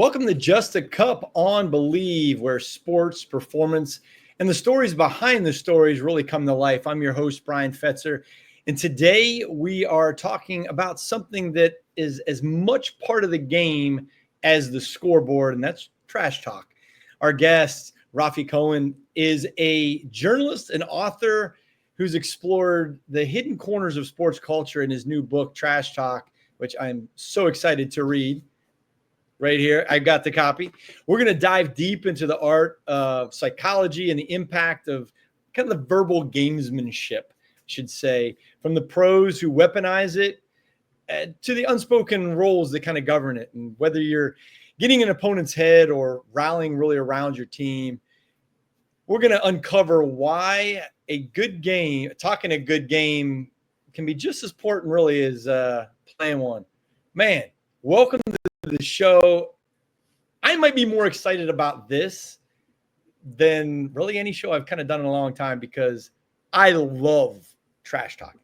Welcome to Just a Cup on Believe, where sports, performance, and the stories behind the stories really come to life. I'm your host, Bryan Fetzer, and today we are talking about something that is as much part of the game as the scoreboard, and that's trash talk. Our guest, Rafi Kohan, is a journalist and author who's explored the hidden corners of sports culture in his new book, Trash Talk, which I'm so excited to read. Right here, I've got the copy. We're going to dive deep into the art of psychology and the impact of kind of the verbal gamesmanship, I should say, from the pros who weaponize it to the unspoken roles that kind of govern it. And whether you're getting an opponent's head or rallying really around your team, we're going to uncover why a good game, talking a good game, can be just as important really as playing one. Man, welcome to the show. I might be more excited about this than really any show I've kind of done in a long time because I love trash talking.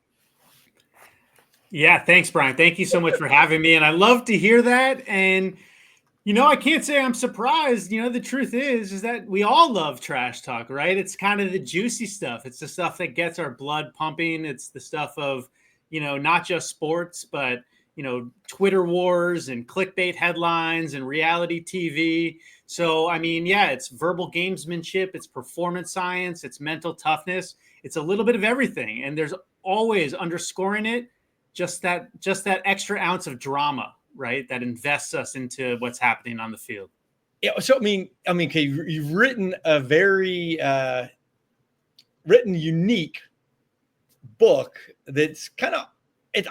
Yeah, thanks, Bryan. Thank you so much for having me. And I love to hear that. And, I can't say I'm surprised. The truth is that we all love trash talk, right? It's kind of the juicy stuff. It's the stuff that gets our blood pumping. It's the stuff of, not just sports, but Twitter wars and clickbait headlines and reality TV. So, it's verbal gamesmanship, it's performance science, it's mental toughness. It's a little bit of everything. And there's always underscoring it, just that extra ounce of drama, right? That invests us into what's happening on the field. Yeah. So, okay, you've written a very unique book that's kind of,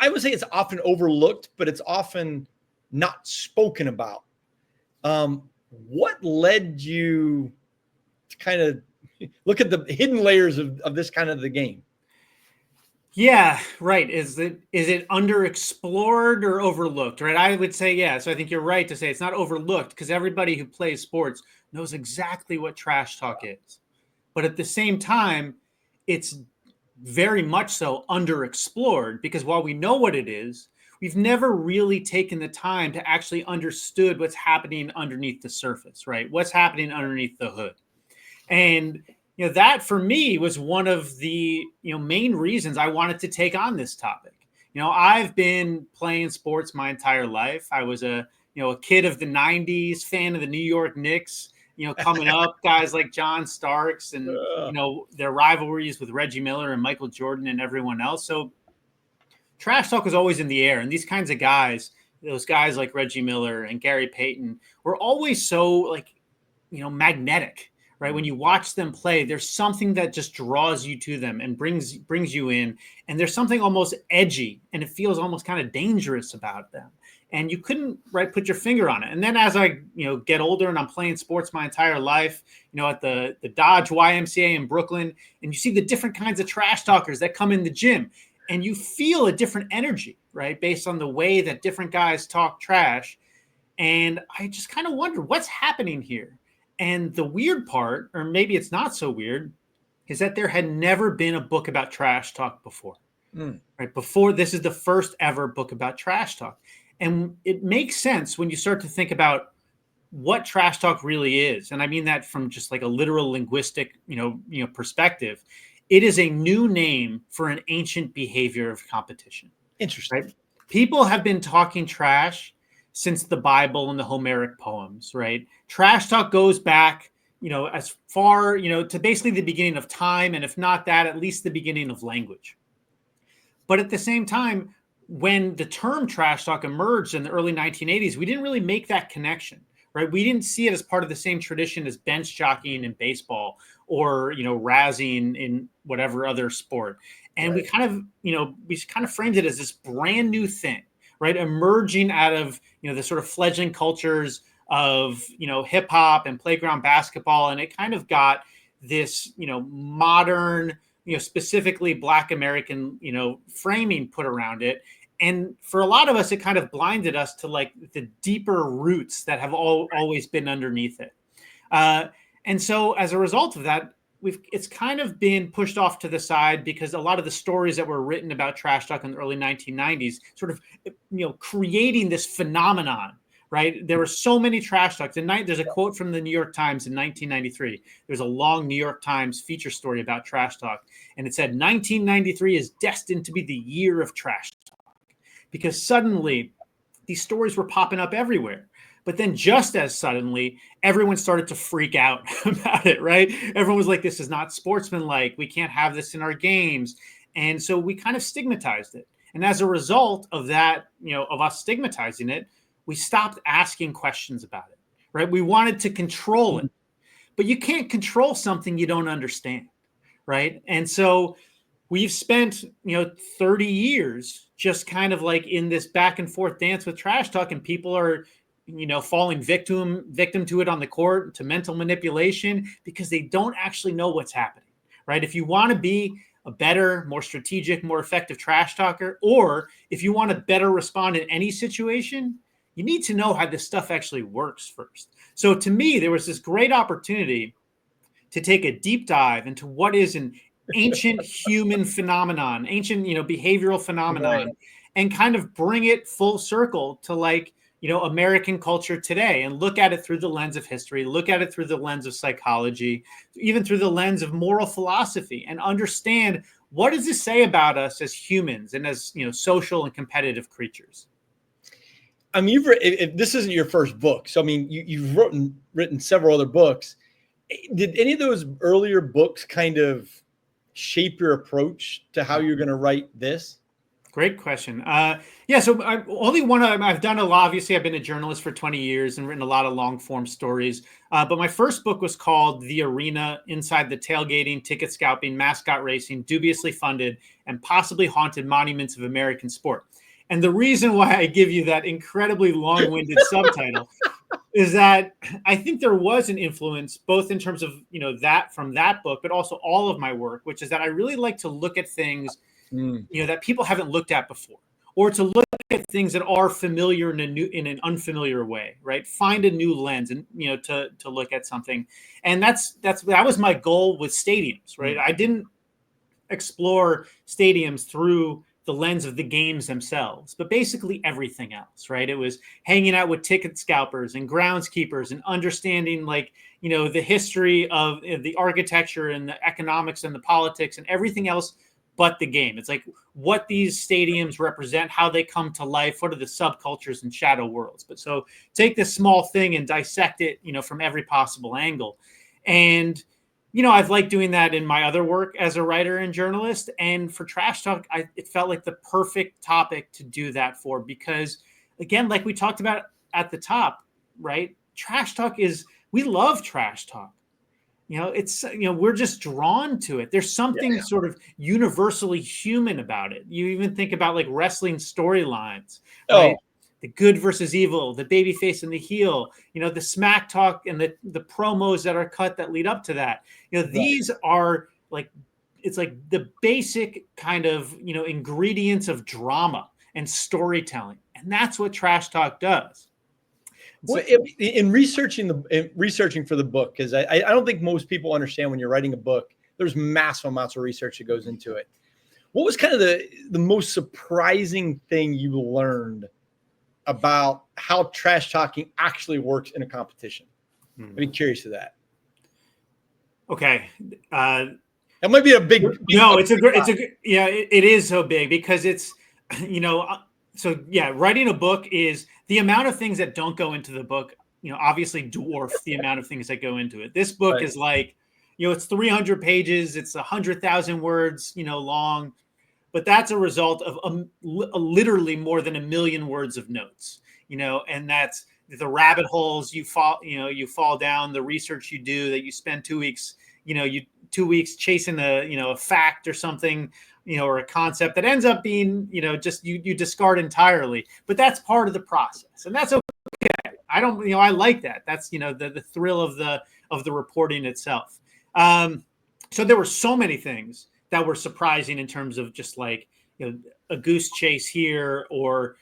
I would say it's often overlooked, but it's often not spoken about. What led you to kind of look at the hidden layers of this kind of the game? Yeah, right. Is it underexplored or overlooked, right? I would say, yeah. So I think you're right to say it's not overlooked because everybody who plays sports knows exactly what trash talk is. But at the same time, it's very much so underexplored because while we know what it is, we've never really taken the time to actually understood what's happening underneath the surface, right? What's happening underneath the hood. And, that for me was one of the, main reasons I wanted to take on this topic. I've been playing sports my entire life. I was a kid of the 90s, fan of the New York Knicks. Coming up, guys like John Starks and, their rivalries with Reggie Miller and Michael Jordan and everyone else. So trash talk was always in the air. And these kinds of guys, those guys like Reggie Miller and Gary Payton were always so magnetic, right? When you watch them play, there's something that just draws you to them and brings you in. And there's something almost edgy and it feels almost kind of dangerous about them. And you couldn't put your finger on it. And then as I get older and I'm playing sports my entire life, at the Dodge YMCA in Brooklyn, and you see the different kinds of trash talkers that come in the gym, and you feel a different energy, right, based on the way that different guys talk trash. And I just kind of wonder what's happening here. And the weird part, or maybe it's not so weird, is that there had never been a book about trash talk before. Right before this is the first ever book about trash talk. And it makes sense when you start to think about what trash talk really is. And I mean that from just like a literal linguistic, perspective. It is a new name for an ancient behavior of competition. Interesting. Right? People have been talking trash since the Bible and the Homeric poems, right? Trash talk goes back, as far, to basically the beginning of time. And if not that, at least the beginning of language. But at the same time, when the term trash talk emerged in the early 1980s, we didn't really make that connection, right? We didn't see it as part of the same tradition as bench jockeying in baseball or, razzing in whatever other sport. And we kind of framed it as this brand new thing, right? Emerging out of, the sort of fledgling cultures of, hip hop and playground basketball. And it kind of got this, modern, specifically Black American, framing put around it. And for a lot of us, it kind of blinded us to like the deeper roots that have always been underneath it. And so as a result of that, it's kind of been pushed off to the side because a lot of the stories that were written about trash talk in the early 1990s sort of, creating this phenomenon, right? There were so many trash talks. There's a quote from the New York Times in 1993. There's a long New York Times feature story about trash talk. And it said 1993 is destined to be the year of trash talk, because suddenly these stories were popping up everywhere. But then just as suddenly, everyone started to freak out about it, right? Everyone was like, this is not sportsmanlike. We can't have this in our games. And so we kind of stigmatized it. And as a result of that, of us stigmatizing it, we stopped asking questions about it, right? We wanted to control it. But you can't control something you don't understand, right? And so we've spent 30 years just kind of like in this back and forth dance with trash talk, and people are falling victim to it on the court, to mental manipulation, because they don't actually know what's happening, right? If you want to be a better, more strategic, more effective trash talker, or if you want to better respond in any situation, you need to know how this stuff actually works first. So to me, there was this great opportunity to take a deep dive into what is an ancient human phenomenon, ancient, behavioral phenomenon, Right. and kind of bring it full circle to American culture today, and look at it through the lens of history, look at it through the lens of psychology, even through the lens of moral philosophy, and understand what does this say about us as humans and as, social and competitive creatures. I mean, if this isn't your first book, so I mean, you've written several other books. Did any of those earlier books kind of shape your approach to how you're going to write this? Great question. Yeah, so only one I've done a lot. Obviously, I've been a journalist for 20 years and written a lot of long form stories. But my first book was called The Arena: Inside the Tailgating, Ticket Scalping, Mascot Racing, Dubiously Funded, and Possibly Haunted Monuments of American Sport. And the reason why I give you that incredibly long-winded subtitle is that I think there was an influence, both in terms of, that from that book, but also all of my work, which is that I really like to look at things that people haven't looked at before, or to look at things that are familiar in an unfamiliar way, right? Find a new lens, and to look at something. And that was my goal with stadiums, right? I didn't explore stadiums through the lens of the games themselves, but basically everything else, right? It was hanging out with ticket scalpers and groundskeepers and understanding the history of the architecture and the economics and the politics and everything else but the game. It's like what these stadiums represent, how they come to life, what are the subcultures and shadow worlds. But so take this small thing and dissect it, from every possible angle. And, I've liked doing that in my other work as a writer and journalist. And for Trash Talk, it felt like the perfect topic to do that for, because again, like we talked about at the top, right? Trash Talk we love trash talk. It's, we're just drawn to it. There's something sort of universally human about it. You even think about like wrestling storylines, right? The good versus evil, the baby face and the heel, the smack talk and the promos that are cut that lead up to that. These are like, it's like the basic kind of, ingredients of drama and storytelling. And that's what Trash Talk does. Well, in researching for the book, because I don't think most people understand when you're writing a book, there's massive amounts of research that goes into it. What was kind of the most surprising thing you learned about how trash talking actually works in a competition? I'd be curious to that. Okay. That might be a big no, it is so big because it's, so yeah, writing a book is the amount of things that don't go into the book, obviously dwarf the amount of things that go into it. This book is like, it's 300 pages, it's 100,000 words, long, but that's a result of literally more than 1 million words of notes, and that's the rabbit holes you fall down, the research you do, that you spend 2 weeks, 2 weeks chasing a fact or something, or a concept that ends up being, just you discard entirely. But that's part of the process, and that's okay. I like that. That's the thrill of the reporting itself. So there were so many things that were surprising in terms of just like a goose chase here, or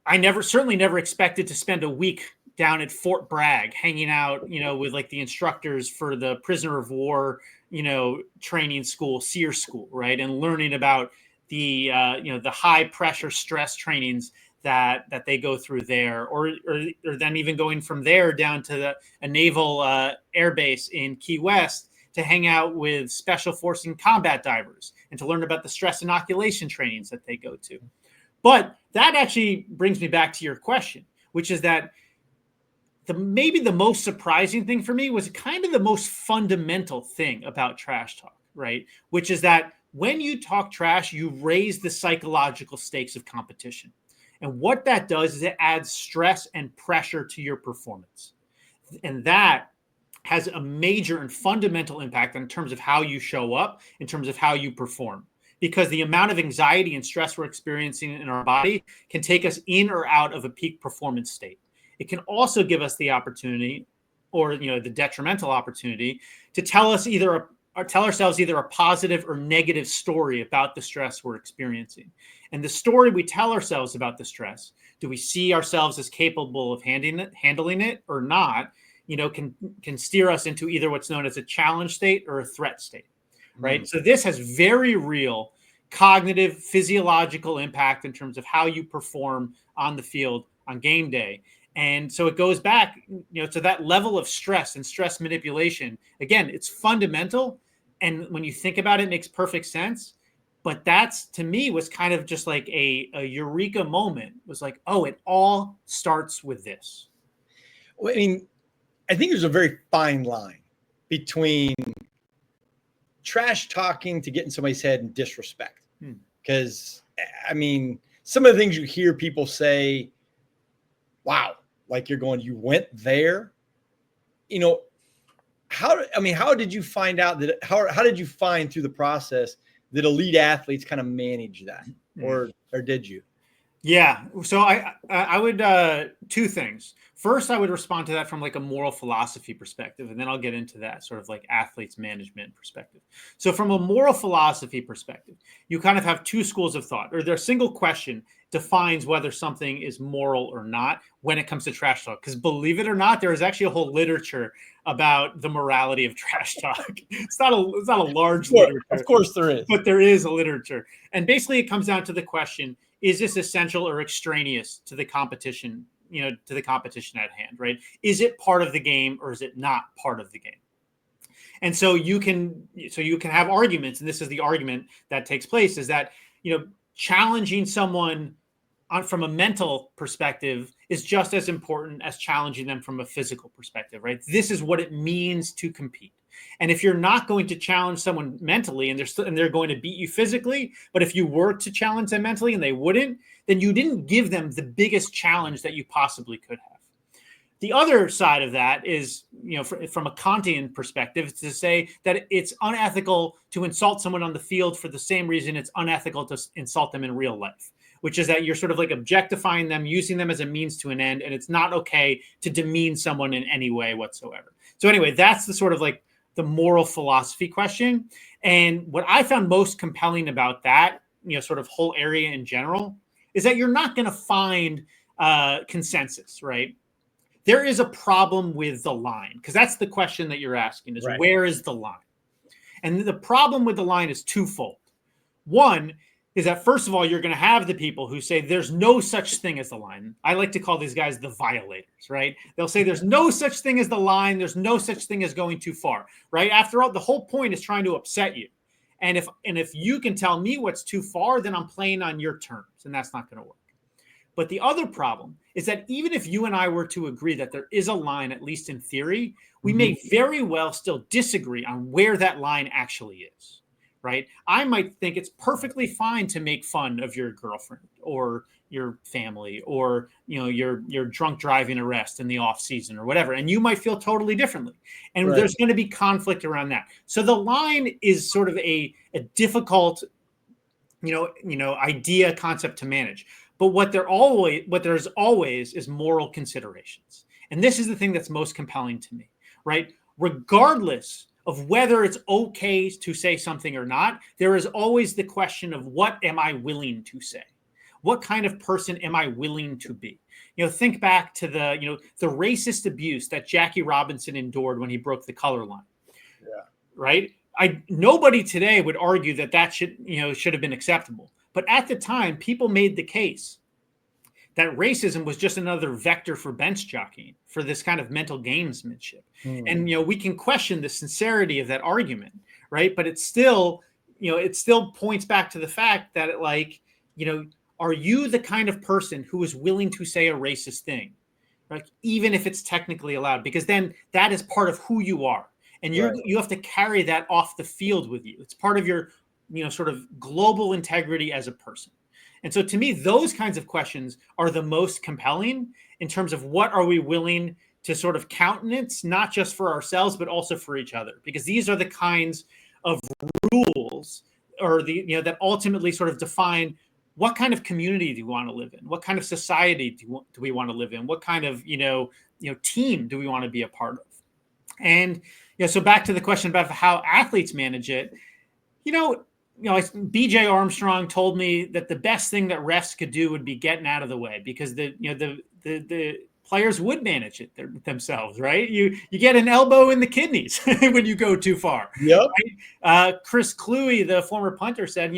I certainly never expected to spend a week down at Fort Bragg hanging out, with like the instructors for the prisoner of war, training school, SEER school, right? And learning about the, the high pressure stress trainings that they go through there, or then even going from there down to a naval air base in Key West to hang out with special forces and combat divers and to learn about the stress inoculation trainings that they go to. But that actually brings me back to your question, which is that maybe the most surprising thing for me was kind of the most fundamental thing about trash talk, right? Which is that when you talk trash, you raise the psychological stakes of competition. And what that does is it adds stress and pressure to your performance. And that has a major and fundamental impact in terms of how you show up, in terms of how you perform. Because the amount of anxiety and stress we're experiencing in our body can take us in or out of a peak performance state. It can also give us the opportunity, or the detrimental opportunity, to tell ourselves either a positive or negative story about the stress we're experiencing. And the story we tell ourselves about the stress, do we see ourselves as capable of handling it or not, can steer us into either what's known as a challenge state or a threat state, right? So this has very real cognitive, physiological impact in terms of how you perform on the field on game day. And so it goes back, to that level of stress and stress manipulation. Again, it's fundamental. And when you think about it, it makes perfect sense. But that's, to me, was kind of just like a eureka moment. It was like, oh, it all starts with this. Well, I mean, I think there's a very fine line between trash talking to get in somebody's head and disrespect. Because, I mean, some of the things you hear people say, wow, like you're going, you went there. How did you find out that, how did you find through the process that elite athletes kind of manage that, or did you? Yeah. So I would, two things. First, I would respond to that from like a moral philosophy perspective, and then I'll get into that sort of like athletes management perspective. So from a moral philosophy perspective, you kind of have two schools of thought, or their single question defines whether something is moral or not when it comes to trash talk. Because believe it or not, there is actually a whole literature about the morality of trash talk. It's not a large literature. Of course there is. But there is a literature. And basically it comes down to the question, is this essential or extraneous to the competition, to the competition at hand, right? Is it part of the game or is it not part of the game? And so you can have arguments, and this is the argument that takes place, is that, challenging someone from a mental perspective is just as important as challenging them from a physical perspective, right? This is what it means to compete. And if you're not going to challenge someone mentally and they're going to beat you physically, but if you were to challenge them mentally and they wouldn't, then you didn't give them the biggest challenge that you possibly could have. The other side of that is, from a Kantian perspective, to say that it's unethical to insult someone on the field for the same reason it's unethical to insult them in real life, which is that you're sort of like objectifying them, using them as a means to an end, and it's not okay to demean someone in any way whatsoever. So anyway, that's the sort of like the moral philosophy question. And what I found most compelling about that, sort of whole area in general, is that you're not going to find consensus, right? There is a problem with the line, because that's the question that you're asking is, right, where is the line? And the problem with the line is twofold. One is that, first of all, you're going to have the people who say there's no such thing as the line. I like to call these guys the violators, right? They'll say there's no such thing as the line. There's no such thing as going too far, right? After all, the whole point is trying to upset you. And if you can tell me what's too far, then I'm playing on your terms, and that's not going to work. But the other problem is that even if you and I were to agree that there is a line, at least in theory, we may very well still disagree on where that line actually is, right? I might think it's perfectly fine to make fun of your girlfriend or your family or, your drunk driving arrest in the off season or whatever. And you might feel totally differently. And there's going to be conflict around that. So the line is sort of a difficult, idea concept to manage. But what there's always is moral considerations. And this is the thing that's most compelling to me, right? Regardless of whether it's okay to say something or not, there is always the question of what am I willing to say? What kind of person am I willing to be? Think back to the racist abuse that Jackie Robinson endured when he broke the color line. Yeah. Right? Nobody today would argue that should have been acceptable. But at the time, people made the case that racism was just another vector for bench jockeying, for this kind of mental gamesmanship. And, we can question the sincerity of that argument, right? But it still points back to the fact that are you the kind of person who is willing to say a racist thing? Like, even if it's technically allowed, because then that is part of who you are. And you have to carry that off the field with you. It's part of your, sort of global integrity as a person. And so to me, those kinds of questions are the most compelling in terms of what are we willing to sort of countenance, not just for ourselves, but also for each other, because these are the kinds of rules or that ultimately sort of define what kind of community do you want to live in? What kind of society do we want to live in? What kind of, team do we want to be a part of? And, so back to the question about how athletes manage it, BJ Armstrong told me that the best thing that refs could do would be getting out of the way, because the players would manage it themselves, right? You get an elbow in the kidneys when you go too far. Yep. Right? Chris Cluey, the former punter, said,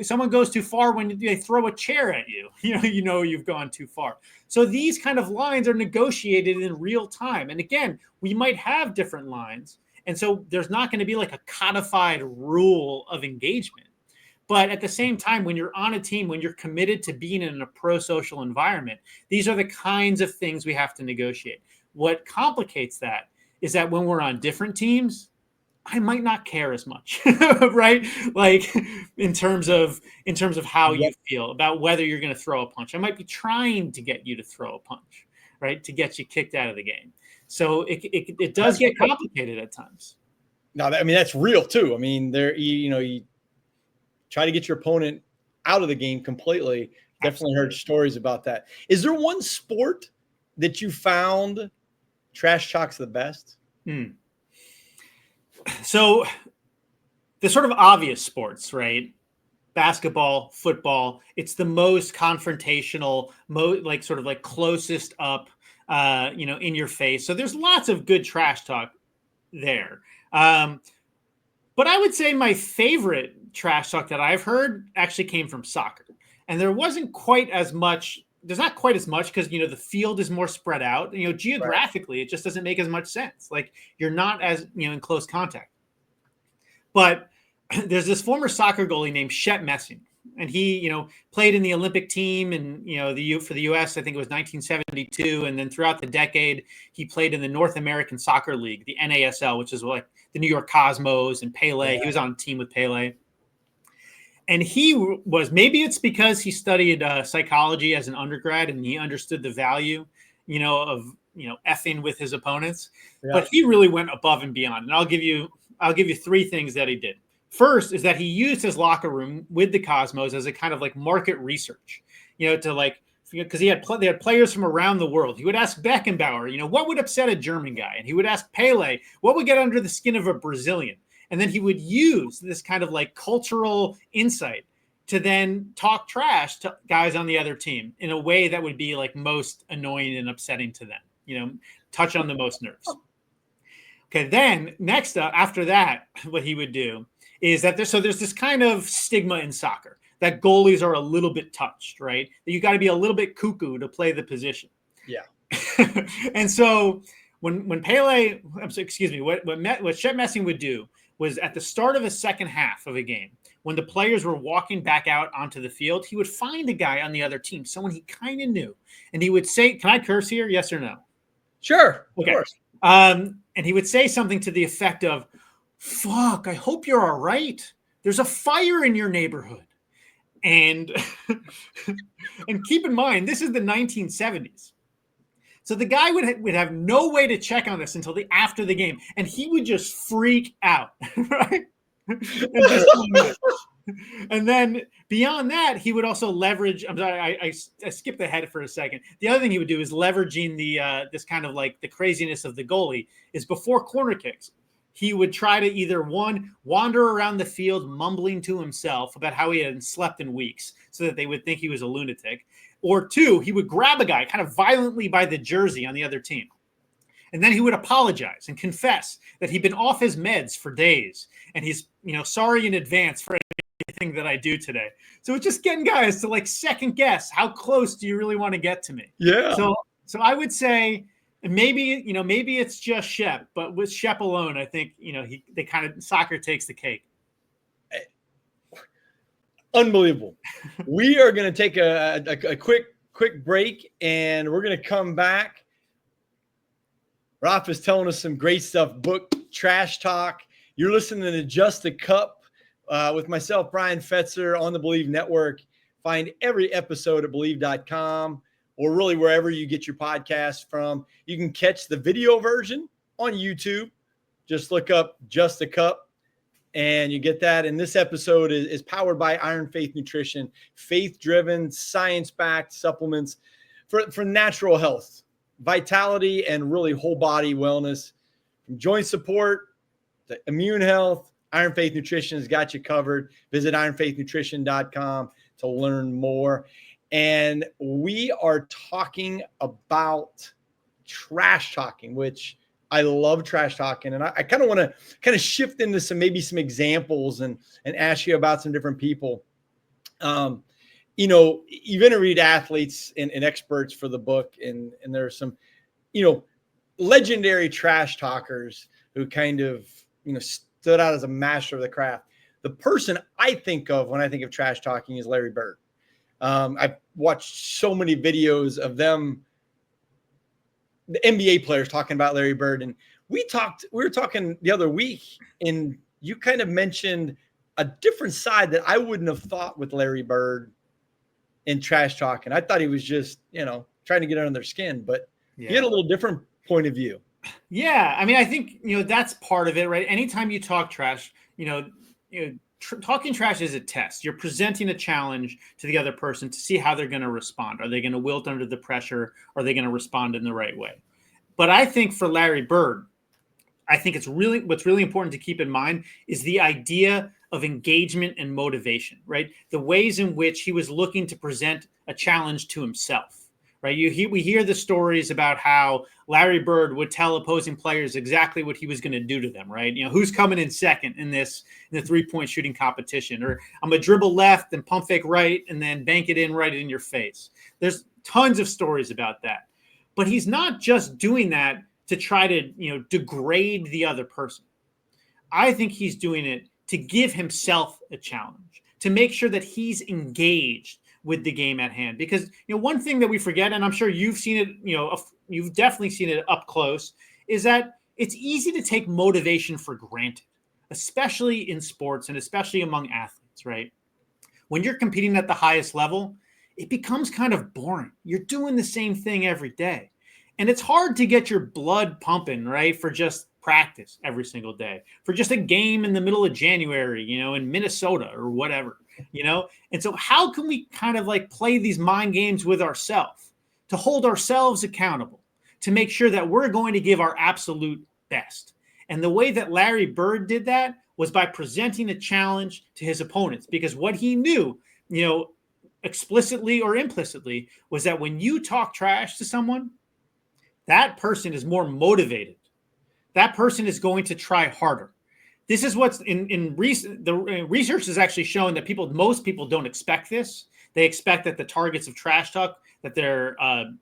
someone goes too far when they throw a chair at you. You've gone too far. So these kind of lines are negotiated in real time. And again, we might have different lines. And so there's not going to be like a codified rule of engagement. But at the same time, when you're on a team, when you're committed to being in a pro-social environment, these are the kinds of things we have to negotiate. What complicates that is that when we're on different teams, I might not care as much, right? Like in terms of how you feel about whether you're going to throw a punch. I might be trying to get you to throw a punch, right? To get you kicked out of the game. So it does get complicated at times. No, that's real too. I mean, you try to get your opponent out of the game completely. Definitely heard stories about that. Is there one sport that you found trash talks the best? So the sort of obvious sports, right? Basketball, football, it's the most confrontational, closest up, in your face. So there's lots of good trash talk there. But I would say my favorite trash talk that I've heard actually came from soccer. And there wasn't quite as much. There's not quite as much because, the field is more spread out. Geographically, right. It just doesn't make as much sense. Like you're not as, in close contact. But there's this former soccer goalie named Shep Messing. And he, played in the Olympic team and, for the U.S., I think it was 1972. And then throughout the decade, he played in the North American Soccer League, the NASL, which is like the New York Cosmos and Pele. Yeah. He was on a team with Pele. And he was, maybe it's because he studied psychology as an undergrad and he understood the value, of, effing with his opponents. Yeah. But he really went above and beyond. And I'll give you three things that he did. First is that he used his locker room with the Cosmos as a kind of like market research, because they had players from around the world. He would ask Beckenbauer, what would upset a German guy? And he would ask Pele, what would get under the skin of a Brazilian? And then he would use this kind of like cultural insight to then talk trash to guys on the other team in a way that would be like most annoying and upsetting to them, touch on the most nerves. Okay, then next up, after that, what he would do is that there's this kind of stigma in soccer that goalies are a little bit touched, right? That you got to be a little bit cuckoo to play the position. Yeah. And so when Pele, what Shep Messing would do was at the start of a second half of a game, when the players were walking back out onto the field, he would find a guy on the other team, someone he kind of knew, and he would say, "Can I curse here? Yes or no?" Sure. Okay. Of course. And he would say something to the effect of, "Fuck, I hope you're all right. There's a fire in your neighborhood." And and keep in mind, this is the 1970s. So the guy would have no way to check on this until after the game. And he would just freak out, right? And then beyond that, he would also leverage. I'm sorry, I skipped ahead for a second. The other thing he would do is leveraging the this kind of like the craziness of the goalie is before corner kicks. He would try to either wander around the field mumbling to himself about how he hadn't slept in weeks so that they would think he was a lunatic, or two, he would grab a guy kind of violently by the jersey on the other team. And then he would apologize and confess that he'd been off his meds for days and he's, sorry in advance for anything thing that I do today. So it's just getting guys to like second guess, how close do you really want to get to me? Yeah. So I would say maybe it's just Shep, but with Shep alone, I think, they kind of soccer takes the cake. Unbelievable. We are going to take a quick break, and we're going to come back. Rafi is telling us some great stuff. Book Trash Talk. You're listening to Just a Cup with myself, Bryan Fetzer, on the Believe Network. Find every episode at Believe.com or really wherever you get your podcast from. You can catch the video version on YouTube. Just look up Just a Cup, and you get that. And this episode is powered by Iron Faith Nutrition, faith-driven, science-backed supplements for natural health, vitality, and really whole body wellness. From joint support to immune health, Iron Faith Nutrition has got you covered. Visit ironfaithnutrition.com to learn more. And we are talking about trash talking, which I love trash talking. And I kind of want to kind of shift into some examples and ask you about some different people. You've interviewed athletes and experts for the book, and there are some, legendary trash talkers who kind of, stood out as a master of the craft. The person I think of when I think of trash talking is Larry Bird. I've watched so many videos of them, the NBA players talking about Larry Bird. And we were talking the other week, and you kind of mentioned a different side that I wouldn't have thought with Larry Bird in trash talking. I thought he was just, trying to get under their skin, but he had a little different point of view. Yeah. I mean, I think, that's part of it, right? Anytime you talk trash, talking trash is a test. You're presenting a challenge to the other person to see how they're going to respond. Are they going to wilt under the pressure? Are they going to respond in the right way? But I think for Larry Bird, I think what's really important to keep in mind is the idea of engagement and motivation, right? The ways in which he was looking to present a challenge to himself, right? We hear the stories about how Larry Bird would tell opposing players exactly what he was going to do to them, right? Who's coming in second in the 3-point shooting competition, or I'm going to dribble left and pump fake right and then bank it in right in your face. There's tons of stories about that. But he's not just doing that to try to, degrade the other person. I think he's doing it to give himself a challenge, to make sure that he's engaged with the game at hand. Because, one thing that we forget, and I'm sure you've seen it, you've definitely seen it up close, is that it's easy to take motivation for granted, especially in sports and especially among athletes, right? When you're competing at the highest level, it becomes kind of boring. You're doing the same thing every day. And it's hard to get your blood pumping, right, for just practice every single day, for just a game in the middle of January, in Minnesota or whatever, And so how can we kind of like play these mind games with ourselves to hold ourselves accountable, to make sure that we're going to give our absolute best? And the way that Larry Bird did that was by presenting a challenge to his opponents, because what he knew, explicitly or implicitly, was that when you talk trash to someone, that person is more motivated. That person is going to try harder. This is what's in recent, the research has actually shown that most people don't expect this. They expect that the targets of trash talk, that their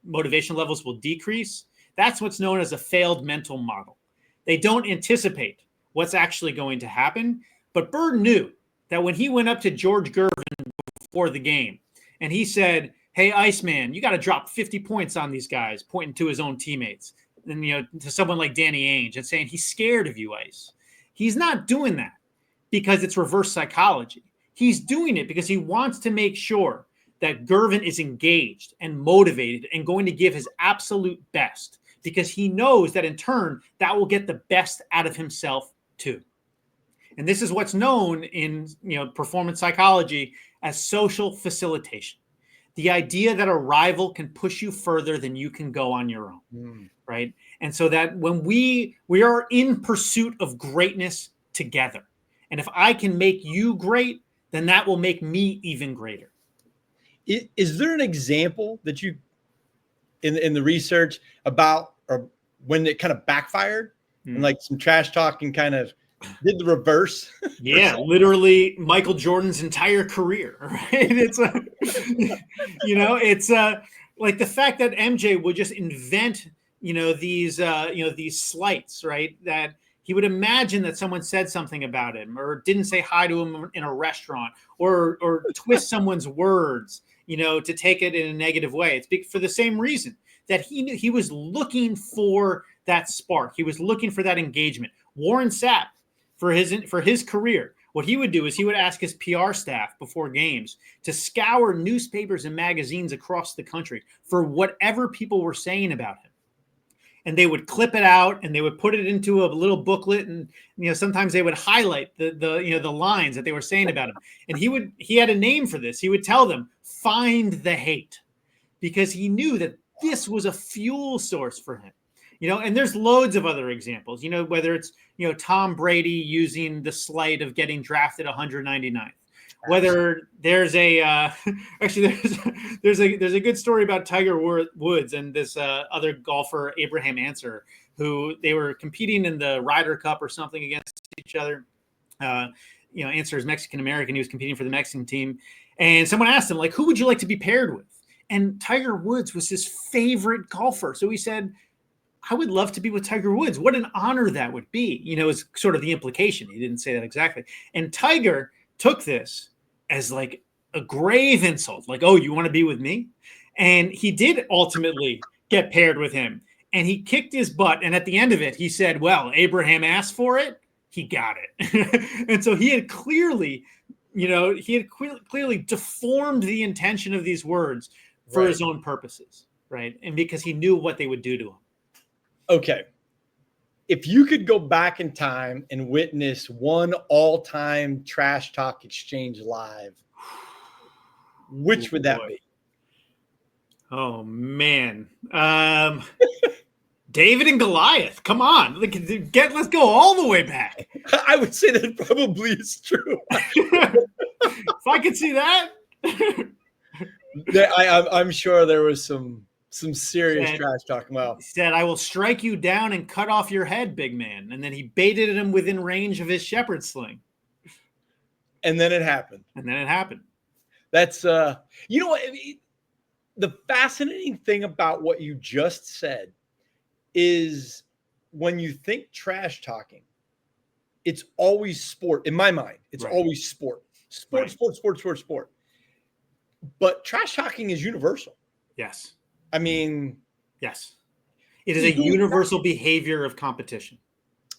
motivation levels will decrease. That's what's known as a failed mental model. They don't anticipate what's actually going to happen. But Bird knew that when he went up to George Gervin before the game and he said, "Hey, Iceman, you got to drop 50 points on these guys," pointing to his own teammates, and to someone like Danny Ainge and saying he's scared of you, Ice. He's not doing that because it's reverse psychology. He's doing it because he wants to make sure that Gervin is engaged and motivated and going to give his absolute best, because he knows that in turn that will get the best out of himself too. And this is what's known in performance psychology as social facilitation. The idea that a rival can push you further than you can go on your own, right? And so that when we are in pursuit of greatness together, and if I can make you great, then that will make me even greater. Is there an example that you, in the research about, or when it kind of backfired and like some trash talking kind of did the reverse. Yeah, literally Michael Jordan's entire career, right? It's it's like the fact that MJ would just invent, these slights, right? That he would imagine that someone said something about him or didn't say hi to him in a restaurant or twist someone's words, to take it in a negative way. It's for the same reason that he knew he was looking for that spark. He was looking for that engagement. Warren Sapp, for his career, what he would do is he would ask his PR staff before games to scour newspapers and magazines across the country for whatever people were saying about him. And they would clip it out and they would put it into a little booklet. And, sometimes they would highlight the lines that they were saying about him. And he had a name for this. He would tell them, find the hate, because he knew that this was a fuel source for him. And there's loads of other examples, whether it's, Tom Brady using the slight of getting drafted 199th, whether there's actually there's a good story about Tiger Woods and this other golfer, Abraham Answer, who they were competing in the Ryder Cup or something against each other. Answer is Mexican-American. He was competing for the Mexican team. And someone asked him, like, who would you like to be paired with? And Tiger Woods was his favorite golfer. So he said, I would love to be with Tiger Woods. What an honor that would be, is sort of the implication. He didn't say that exactly. And Tiger took this as like a grave insult, like, oh, you want to be with me? And he did ultimately get paired with him. And he kicked his butt. And at the end of it, he said, well, Abraham asked for it. He got it. And so he had clearly, clearly deformed the intention of these words for his own purposes, right? And because he knew what they would do to him. Okay. If you could go back in time and witness one all-time trash talk exchange live, which would that be? Oh, man. David and Goliath. Come on. Let's go all the way back. I would say that probably is true. If I could see that. I'm sure there was some serious trash talking. Wow. He said, I will strike you down and cut off your head, big man. And then he baited him within range of his shepherd sling. And then it happened. That's, what? The fascinating thing about what you just said is when you think trash talking, it's always sport. In my mind, it's always sport. Sport. But trash talking is universal. Yes. I mean, yes, it is a universal behavior of competition.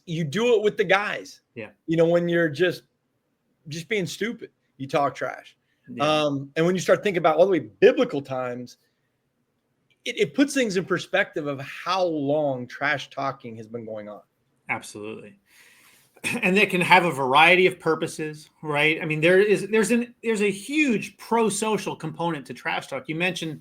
You do it with the guys. Yeah. When you're just being stupid, you talk trash. Yeah. And when you start thinking about all the way biblical times, it puts things in perspective of how long trash talking has been going on. Absolutely. And they can have a variety of purposes, right? I mean, there's a huge pro-social component to trash talk. You mentioned,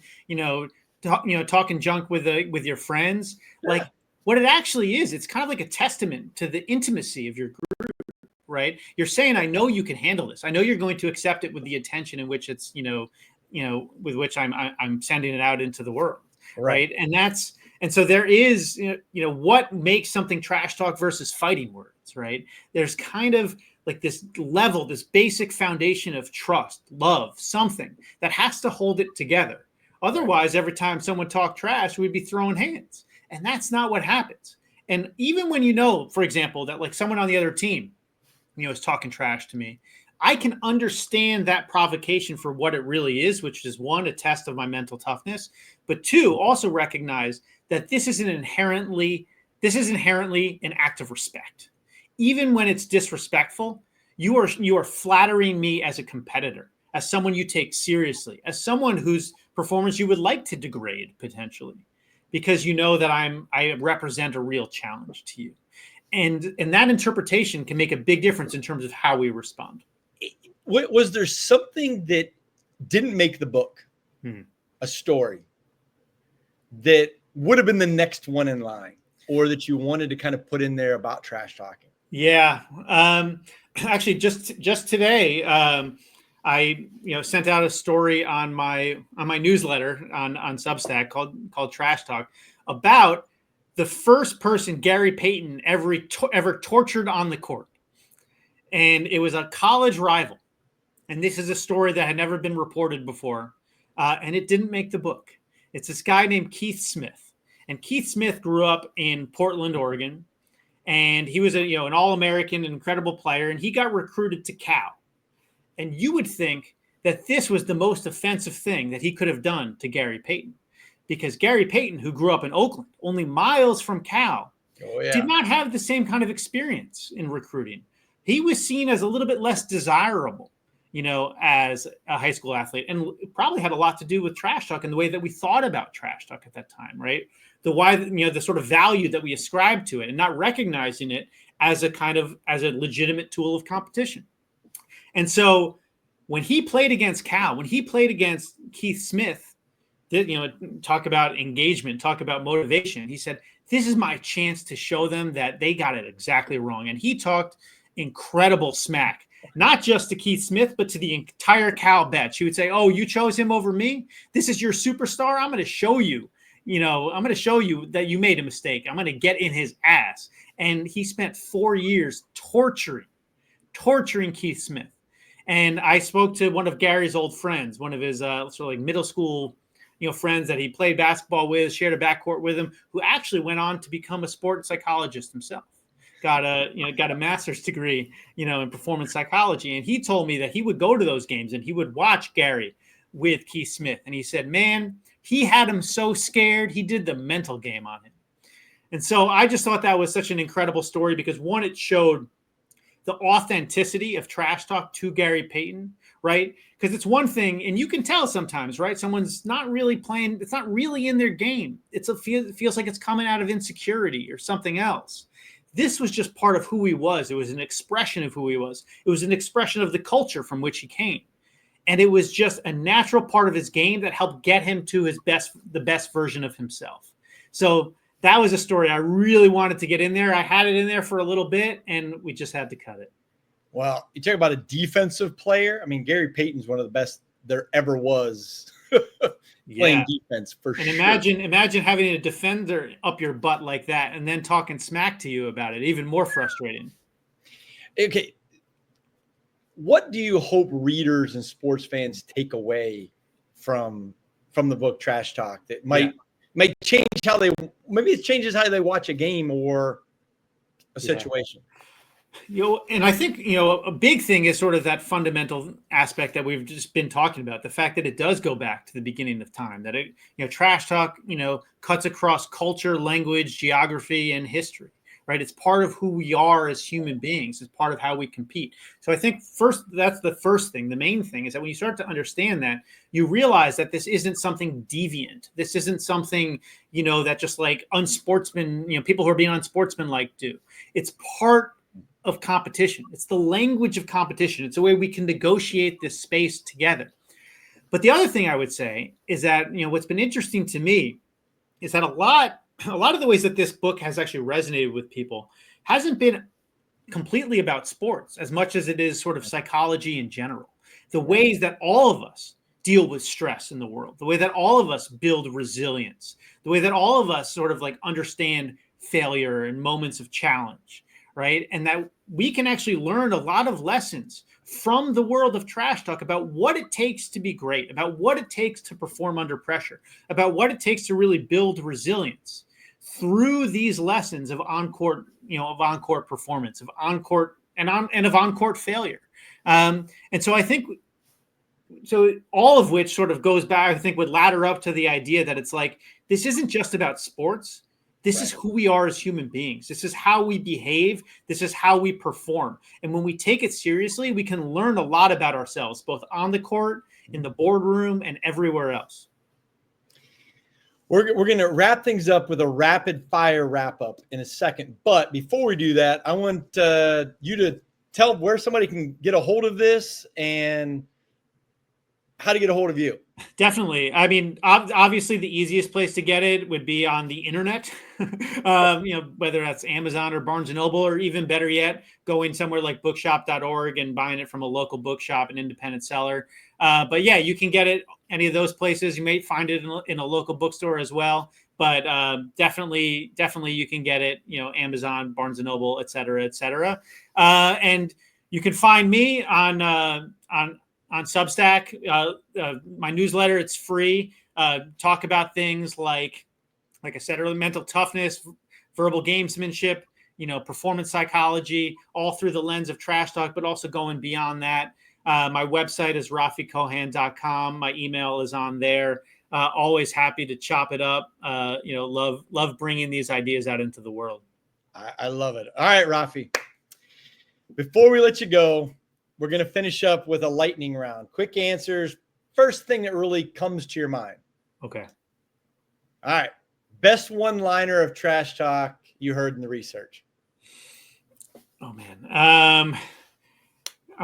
talking junk with your friends. Yeah. Like what it actually is, it's kind of like a testament to the intimacy of your group, right? You're saying, I know you can handle this. I know you're going to accept it with the attention in which it's, with which I'm sending it out into the world, right? And so there is, what makes something trash talk versus fighting words, right? There's kind of like this level, this basic foundation of trust, love, something that has to hold it together. Otherwise, every time someone talked trash, we'd be throwing hands. And that's not what happens. And even when for example, that like someone on the other team, is talking trash to me, I can understand that provocation for what it really is, which is one, a test of my mental toughness, but two, also recognize that this is inherently an act of respect. Even when it's disrespectful, you are flattering me as a competitor, as someone you take seriously, as someone whose performance you would like to degrade potentially, because you know that I represent a real challenge to you. And that interpretation can make a big difference in terms of how we respond. Was there something that didn't make the book, a story that would have been the next one in line, or that you wanted to kind of put in there about trash talking? Yeah. Actually, just today, I sent out a story on my newsletter on Substack called Trash Talk about the first person Gary Payton ever tortured on the court. and it was a college rival. And this is a story that had never been reported before, and it didn't make the book. It's this guy named Keith Smith, and Keith Smith grew up in Portland, Oregon, and he was an All-American, an incredible player, and he got recruited to Cal. And you would think that this was the most offensive thing that he could have done to Gary Payton, because Gary Payton, who grew up in Oakland, only miles from Cal, did not have the same kind of experience in recruiting. He was seen as a little bit less desirable, as a high school athlete, and it probably had a lot to do with trash talk and the way that we thought about trash talk at that time, right? The sort of value that we ascribed to it, and not recognizing it as a legitimate tool of competition. And so when he played against Cal, when he played against Keith Smith, talk about engagement, talk about motivation. He said, this is my chance to show them that they got it exactly wrong. And he talked incredible smack, not just to Keith Smith, but to the entire Cal bench. He would say, oh, you chose him over me? This is your superstar? I'm going to show you, that you made a mistake. I'm going to get in his ass. And he spent 4 years torturing Keith Smith. And I spoke to one of Gary's old friends, one of his middle school friends that he played basketball with, shared a backcourt with him, who actually went on to become a sports psychologist himself. Got a master's degree, in performance psychology. And he told me that he would go to those games and he would watch Gary with Keith Smith. And he said, man, he had him so scared, he did the mental game on him. And so I just thought that was such an incredible story because, one, it showed the authenticity of trash talk to Gary Payton, right? Because it's one thing, and you can tell sometimes, right? Someone's not really playing, it's not really in their game. It feels like it's coming out of insecurity or something else. This was just part of who he was. It was an expression of who he was. It was an expression of the culture from which he came. And it was just a natural part of his game that helped get him to the best version of himself. So that was a story I really wanted to get in there. I had it in there for a little bit, and we just had to cut it. Well, you talk about a defensive player. I mean, Gary Payton's one of the best there ever was playing defense for sure. And imagine having a defender up your butt like that and then talking smack to you about it. Even more frustrating. Okay. What do you hope readers and sports fans take away from the book Trash Talk that might change maybe it changes how they watch a game or a situation? And I think, a big thing is sort of that fundamental aspect that we've just been talking about, the fact that it does go back to the beginning of time, that it, trash talk, cuts across culture, language, geography, and history, right? It's part of who we are as human beings. It's part of how we compete. So I think that's the first thing. The main thing is that when you start to understand that, you realize that this isn't something deviant. This isn't something, that just like unsportsman, people who are being unsportsmanlike do. It's part of competition. It's the language of competition. It's a way we can negotiate this space together. But the other thing I would say is that, what's been interesting to me is that a lot of the ways that this book has actually resonated with people hasn't been completely about sports as much as it is sort of psychology in general. The ways that all of us deal with stress in the world, the way that all of us build resilience, the way that all of us sort of like understand failure and moments of challenge, right? And that we can actually learn a lot of lessons from the world of trash talk about what it takes to be great, about what it takes to perform under pressure, about what it takes to really build resilience through these lessons of on-court, of on-court performance, of on-court and of on-court failure. And so I think, all of which sort of goes back, I think, would ladder up to the idea that it's like, this isn't just about sports. This is who we are as human beings. This is how we behave. This is how we perform. And when we take it seriously, we can learn a lot about ourselves, both on the court, in the boardroom, and everywhere else. We're going to wrap things up with a rapid fire wrap up in a second. But before we do that, I want you to tell where somebody can get a hold of this and how to get a hold of you. Definitely. I mean, obviously the easiest place to get it would be on the internet, whether that's Amazon or Barnes & Noble, or even better yet, going somewhere like bookshop.org and buying it from a local bookshop, an independent seller. But yeah, you can get it any of those places. You may find it in a local bookstore as well. But definitely you can get it, Amazon, Barnes & Noble, et cetera, et cetera. And You can find me on Substack, my newsletter. It's free. Talk about things like I said earlier, mental toughness, verbal gamesmanship, performance psychology, all through the lens of trash talk, but also going beyond that. My website is rafikohan.com. My email is on there. Always happy to chop it up. Love bringing these ideas out into the world. I love it. All right, Rafi. Before we let you go, we're going to finish up with a lightning round. Quick answers. First thing that really comes to your mind. Okay. All right. Best one-liner of trash talk you heard in the research. Oh man. I'm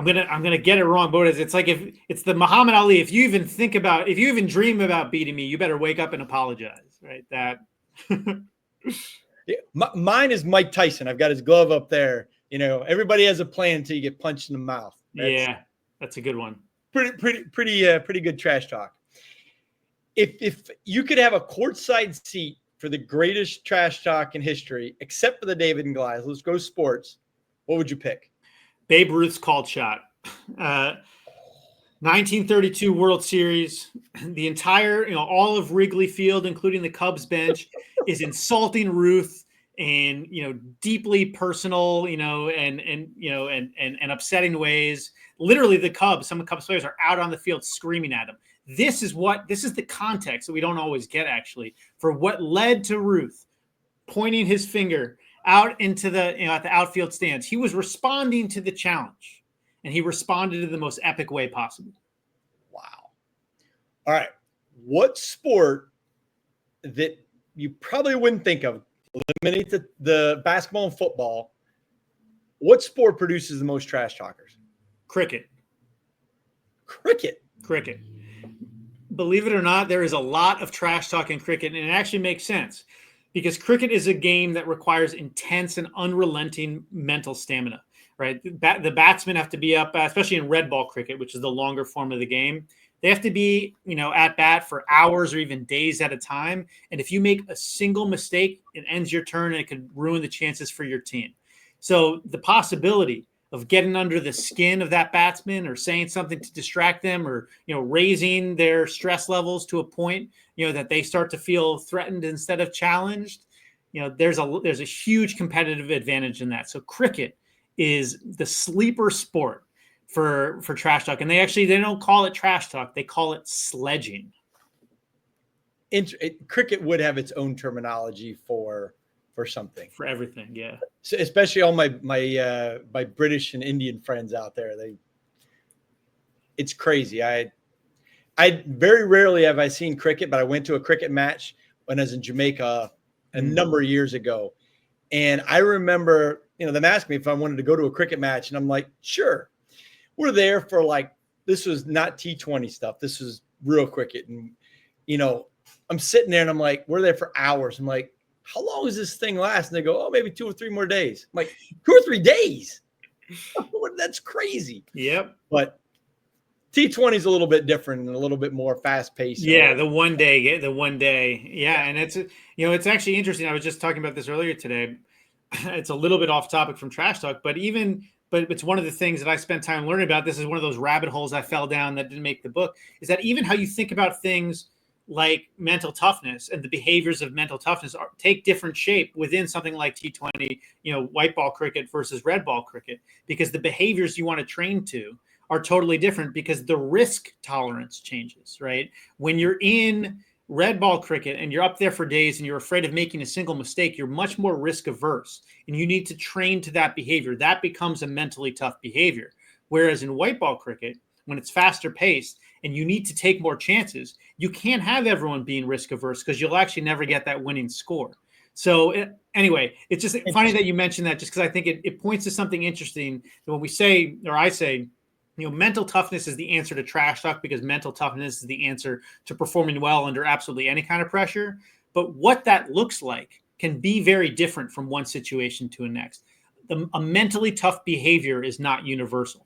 gonna get it wrong, but it's like if it's the Muhammad Ali, if you even dream about beating me, you better wake up and apologize, right? That Yeah, mine is Mike Tyson. I've got his glove up there. Everybody has a plan until you get punched in the mouth. That's a good one. Pretty good trash talk. If you could have a courtside seat for the greatest trash talk in history, except for the David and Goliath, let's go sports, what would you pick? Babe Ruth's called shot. 1932 World Series. The entire, all of Wrigley Field, including the Cubs bench, is insulting Ruth in, deeply personal, and upsetting ways. Literally, some of the Cubs players are out on the field screaming at him. This is the context that we don't always get, actually, for what led to Ruth pointing his finger out into at the outfield stands. He was responding to the challenge, and he responded in the most epic way possible. Wow. All right. What sport that you probably wouldn't think of, eliminate the basketball and football, what sport produces the most trash talkers? Cricket. Cricket. Believe it or not, there is a lot of trash talk in cricket, and it actually makes sense because cricket is a game that requires intense and unrelenting mental stamina, right? The batsmen have to be up, especially in red ball cricket, which is the longer form of the game. They have to be, at bat for hours or even days at a time. And if you make a single mistake, it ends your turn and it could ruin the chances for your team. So the possibility of getting under the skin of that batsman or saying something to distract them or, raising their stress levels to a point, that they start to feel threatened instead of challenged, there's a huge competitive advantage in that. So cricket is the sleeper sport for trash talk. And they don't call it trash talk. They call it sledging. Cricket would have its own terminology for something, for everything. Yeah. So especially all my British and Indian friends out there, it's crazy. I very rarely have I seen cricket, but I went to a cricket match when I was in Jamaica a number of years ago. And I remember, them asking me if I wanted to go to a cricket match. And I'm like, sure. We're there for this was not T20 stuff. This was real cricket. And, I'm sitting there and I'm like, we're there for hours. I'm like, how long does this thing last? And they go, oh, maybe 2 or 3 more days. I'm like, 2 or 3 days? That's crazy. Yep. But T20 is a little bit different and a little bit more fast paced. Yeah. The one day. Yeah. And it's actually interesting. I was just talking about this earlier today. It's a little bit off topic from trash talk, but it's one of the things that I spent time learning about. This is one of those rabbit holes I fell down that didn't make the book, is that even how you think about things like mental toughness and the behaviors of mental toughness take different shape within something like T20, white ball cricket versus red ball cricket, because the behaviors you want to train to are totally different because the risk tolerance changes, right? When you're in red ball cricket and you're up there for days and you're afraid of making a single mistake, you're much more risk averse and you need to train to that behavior. That becomes a mentally tough behavior. Whereas in white ball cricket, when it's faster paced and you need to take more chances, you can't have everyone being risk averse because you'll actually never get that winning score. So anyway, it's just funny that you mentioned that, just because I think it points to something interesting that when we say, or I say, mental toughness is the answer to trash talk because mental toughness is the answer to performing well under absolutely any kind of pressure. But what that looks like can be very different from one situation to the next. A mentally tough behavior is not universal.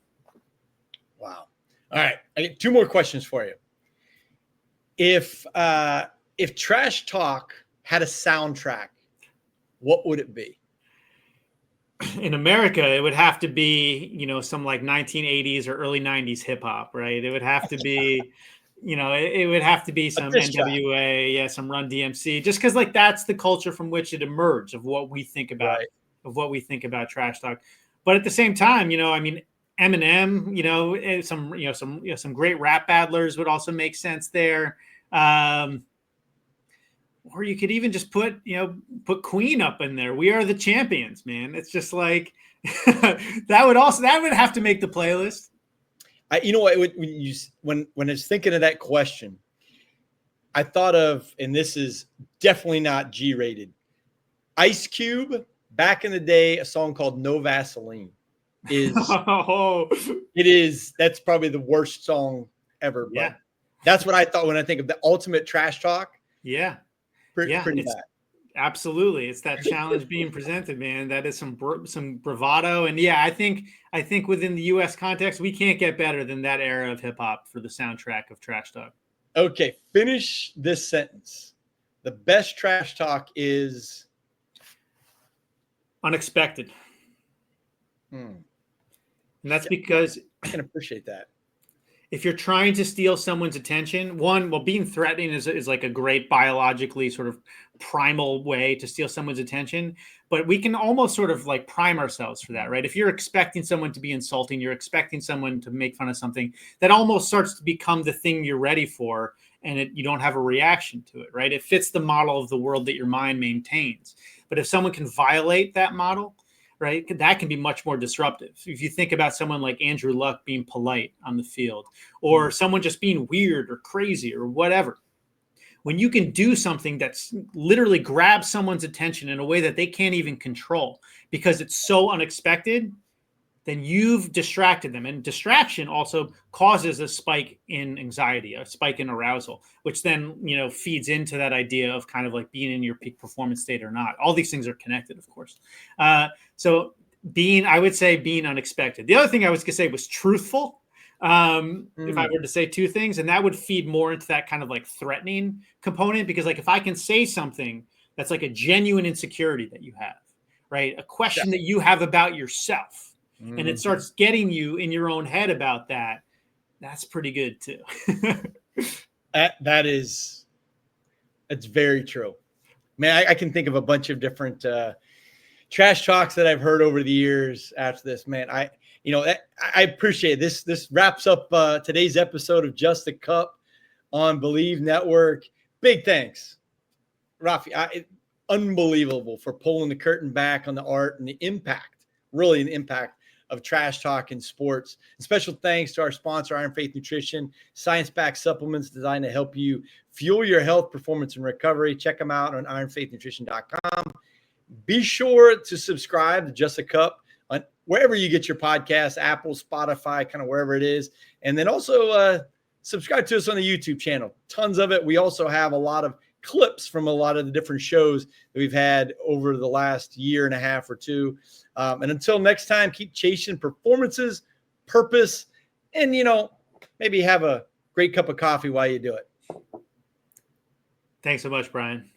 Wow. All right. I get 2 more questions for you. If trash talk had a soundtrack, what would it be? in America, it would have to be, some like 1980s or early 90s hip hop, right? It would have to be, it would have to be A some diss track. NWA, yeah, some Run DMC, just because like that's the culture from which it emerged of what we think about, Right. trash talk. But at the same time, I mean, Eminem, some great rap battlers would also make sense there. Or you could even just put Queen up in there. We Are the Champions, man. It's just like that would have to make the playlist. You know what? When I was thinking of that question, I thought of, and this is definitely not G-rated. Ice Cube, back in the day, a song called "No Vaseline" is that's probably the worst song ever. Yeah. But that's what I thought when I think of the ultimate trash talk. Yeah. Pretty Yeah. bad. Absolutely. It's that challenge being presented, man. That is some bravado. And yeah, I think within the US context, we can't get better than that era of hip hop for the soundtrack of trash talk. Okay. Finish this sentence. The best trash talk is unexpected. And that's because I can appreciate that. If you're trying to steal someone's attention, being threatening is like a great biologically sort of primal way to steal someone's attention. But we can almost sort of like prime ourselves for that, right? If you're expecting someone to be insulting, you're expecting someone to make fun of something, that almost starts to become the thing you're ready for, and you don't have a reaction to it, right? It fits the model of the world that your mind maintains. But if someone can violate that model, right, that can be much more disruptive. If you think about someone like Andrew Luck being polite on the field, or someone just being weird or crazy or whatever, when you can do something that's literally grabs someone's attention in a way that they can't even control because it's so unexpected, then you've distracted them. And distraction also causes a spike in anxiety, a spike in arousal, which then, feeds into that idea of kind of like being in your peak performance state or not. All these things are connected, of course. So I would say being unexpected. The other thing I was going to say was truthful. If I were to say two things, and that would feed more into that kind of like threatening component, because like if I can say something that's like a genuine insecurity that you have, right? A question that you have about yourself, and it starts getting you in your own head about that, that's pretty good too. That's very true. Man, I can think of a bunch of different trash talks that I've heard over the years after this. Man, I appreciate this. This wraps up today's episode of Just a Cup on Believe Network. Big thanks, Rafi. Unbelievable for pulling the curtain back on the art and the impact, really the impact of trash talk in sports. And special thanks to our sponsor, Iron Faith Nutrition, science-backed supplements designed to help you fuel your health, performance, and recovery. Check them out on ironfaithnutrition.com. Be sure to subscribe to Just a Cup on wherever you get your podcasts, Apple, Spotify, kind of wherever it is. And then also subscribe to us on the YouTube channel. Tons of it. We also have a lot of clips from a lot of the different shows that we've had over the last year and a half or two. And until next time, keep chasing performances, purpose, and, maybe have a great cup of coffee while you do it. Thanks so much, Brian.